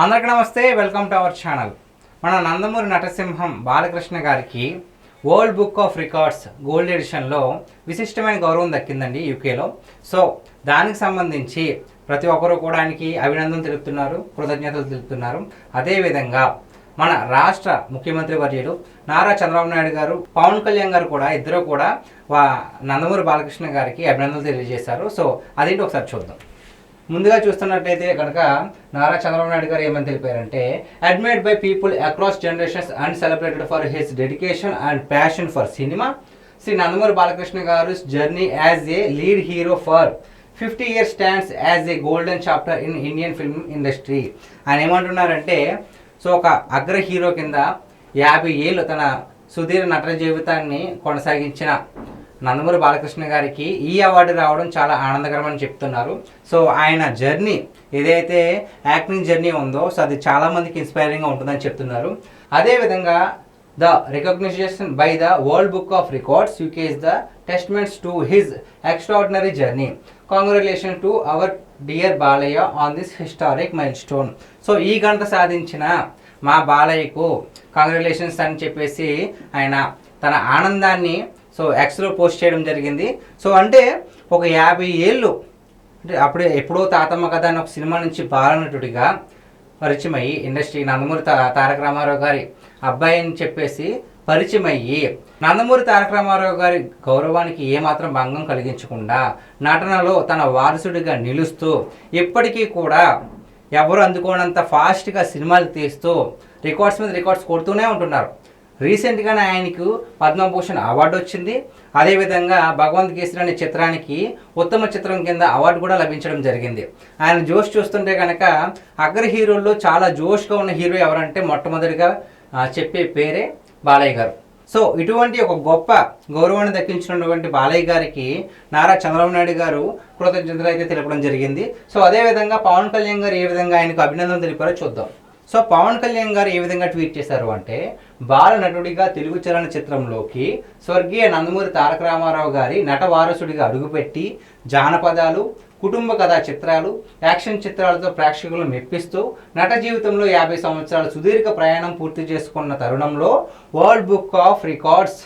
అందరికీ నమస్తే, welcome to our channel. మన నందమూరి నటసింహం బాలకృష్ణ గారికి world book of records gold ఎడిషన్లో విశిష్టమైన గౌరవం దక్కిందండి యూకేలో. సో దానికి సంబంధించి ప్రతి ఒక్కరూ కూడా ఆయనకి అభినందనలు తెలుపుతున్నారు, కృతజ్ఞతలు తెలుపుతున్నారు. అదేవిధంగా మన రాష్ట్ర ముఖ్యమంత్రి వర్యులు నారా చంద్రబాబు నాయుడు గారు, పవన్ కళ్యాణ్ గారు కూడా ఇద్దరు కూడా నందమూరి బాలకృష్ణ గారికి అభినందనలు తెలియజేశారు. సో అదేంటి ఒకసారి చూద్దాం. ముందుగా చూస్తున్నట్లయితే కనుక నారా చంద్రబాబు నాయుడు గారు ఏమని తెలిపారంటే, admired by people across generations and celebrated for his dedication and passion for cinema, Shri Nandamuri Balakrishna గారు journey as a lead hero for 50 years stands as a golden chapter in Indian film industry. ఆయన ఏమంటున్నారంటే, సో ఒక అగ్ర hero కింద 50 ఏళ్ళు తన సుదీర్ఘ నటన జీవితాన్ని కొనసాగించిన నందమూరి బాలకృష్ణ గారికి ఈ అవార్డు రావడం చాలా ఆనందకరమని చెప్తున్నారు. సో ఆయన జర్నీ ఏదైతే యాక్టింగ్ జర్నీ ఉందో, సో అది చాలామందికి ఇన్స్పైరింగ్గా ఉంటుందని చెప్తున్నారు. అదేవిధంగా the recognition by the world book of records UK is the testaments to his extraordinary journey. Congratulation to our dear Balayya on this historic mile stone. So ఈ గంట సాధించిన మా బాలయ్యకు కాంగ్రాచులేషన్స్ అని చెప్పేసి ఆయన తన ఆనందాన్ని సో ఎక్స్లో పోస్ట్ చేయడం జరిగింది. సో అంటే ఒక 50 ఏళ్ళు అంటే అప్పుడే ఎప్పుడో తాతమ్మ కథ అని ఒక సినిమా నుంచి బాలనటుడిగా పరిచయం అయ్యి ఇండస్ట్రీ నందమూరి తారక రామారావు గారి అబ్బాయి అని చెప్పేసి పరిచయం అయ్యి నందమూరి తారక రామారావు గారి గౌరవానికి ఏమాత్రం భంగం కలిగించకుండా నటనలో తన వారసుడిగా నిలుస్తూ ఇప్పటికీ కూడా ఎవరు అందుకోనంత ఫాస్ట్గా సినిమాలు తీస్తూ రికార్డ్స్ మీద రికార్డ్స్ కొడుతూనే ఉంటున్నారు. రీసెంట్గానే ఆయనకు పద్మభూషణ్ అవార్డు వచ్చింది. అదేవిధంగా భగవంత్ కేసరి అనే చిత్రానికి ఉత్తమ చిత్రం కింద అవార్డు కూడా లభించడం జరిగింది. ఆయన జోష్ చూస్తుంటే కనుక అగ్ర హీరోల్లో చాలా జోష్గా ఉన్న హీరో ఎవరంటే మొట్టమొదటిగా చెప్పే పేరే బాలయ్య గారు. సో ఇటువంటి ఒక గొప్ప గౌరవాన్ని దక్కించినటువంటి బాలయ్య గారికి నారా చంద్రబాబు నాయుడు గారు కృతజ్ఞతలు అయితే తెలపడం జరిగింది. సో అదేవిధంగా పవన్ కళ్యాణ్ గారు ఏ విధంగా ఆయనకు అభినందనలు తెలిపారో చూద్దాం. సో పవన్ కళ్యాణ్ గారు ఏ విధంగా ట్వీట్ చేశారు అంటే, బాల నటుడిగా తెలుగు చలనచిత్రంలోకి స్వర్గీయ నందమూరి తారక రామారావు గారి నట వారసుడిగా అడుగుపెట్టి జానపదాలు, కుటుంబ కథా చిత్రాలు, యాక్షన్ చిత్రాలతో ప్రేక్షకులను మెప్పిస్తూ నట జీవితంలో 50 సంవత్సరాల సుదీర్ఘ ప్రయాణం పూర్తి చేసుకున్న తరుణంలో వరల్డ్ బుక్ ఆఫ్ రికార్డ్స్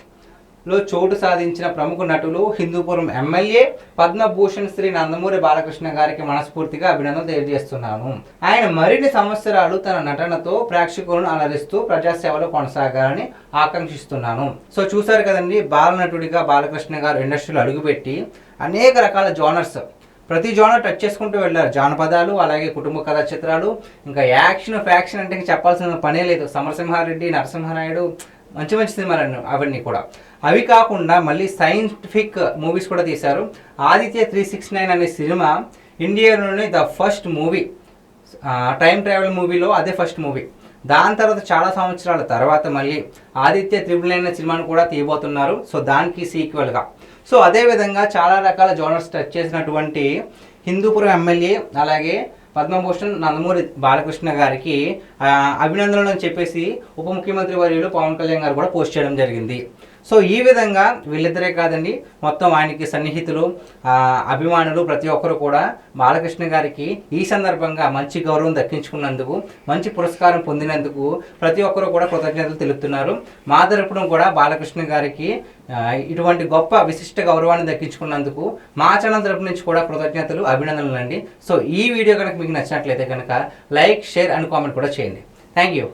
లో చోటు సాధించిన ప్రముఖ నటులు హిందూపురం ఎమ్మెల్యే పద్మభూషణ్ శ్రీ నందమూరి బాలకృష్ణ గారికి మనస్ఫూర్తిగా అభినందనలు తెలియజేస్తున్నాను. ఆయన మరిన్ని సంవత్సరాలు తన నటనతో ప్రేక్షకులను అలరిస్తూ ప్రజాసేవలో కొనసాగాలని ఆకాంక్షిస్తున్నాను. సో చూసారు కదండి, బాలనటుడిగా బాలకృష్ణ గారు ఇండస్ట్రీలో అడుగుపెట్టి అనేక రకాల జోనర్స్ ప్రతి జోనర్ టచ్ చేసుకుంటూ వెళ్ళారు. జానపదాలు, అలాగే కుటుంబ కథా చిత్రాలు, ఇంకా యాక్షన్ ఫ్యాక్షన్ అంటే చెప్పాల్సిన పనే లేదు. సమరసింహారెడ్డి, నరసింహనాయుడు, మంచి మంచి సినిమాలు అవన్నీ కూడా. అవి కాకుండా మళ్ళీ సైంటిఫిక్ మూవీస్ కూడా తీశారు. ఆదిత్య 369 అనే సినిమా ఇండియాలోనే the first movie, time travel మూవీలో అదే ఫస్ట్ మూవీ. దాని తర్వాత చాలా సంవత్సరాల తర్వాత మళ్ళీ ఆదిత్య 999 అనే సినిమాను కూడా తీయబోతున్నారు. సో దానికి సీక్వెల్గా. సో అదేవిధంగా చాలా రకాల జోనర్స్ టచ్ చేసినటువంటి హిందూపురం ఎమ్మెల్యే అలాగే పద్మభూషణ్ నందమూరి బాలకృష్ణ గారికి అభినందనలు అని చెప్పేసి ఉప ముఖ్యమంత్రి వర్యులు పవన్ కళ్యాణ్ గారు కూడా పోస్ట్ చేయడం జరిగింది. సో ఈ విధంగా వీళ్ళిద్దరే కాదండి, మొత్తం ఆయనకి సన్నిహితులు, అభిమానులు ప్రతి ఒక్కరు కూడా బాలకృష్ణ గారికి ఈ సందర్భంగా మంచి గౌరవం దక్కించుకున్నందుకు, మంచి పురస్కారం పొందినందుకు ప్రతి ఒక్కరు కూడా కృతజ్ఞతలు తెలుపుతున్నారు. మా తరపున కూడా బాలకృష్ణ గారికి ఇటువంటి గొప్ప విశిష్ట గౌరవాన్ని దక్కించుకున్నందుకు మా ఛానల్ తరపు నుంచి కూడా కృతజ్ఞతలు, అభినందనలు అండి. సో ఈ వీడియో కనుక మీకు నచ్చినట్లయితే కనుక లైక్, షేర్ అండ్ కామెంట్ కూడా చేయండి. Thank you.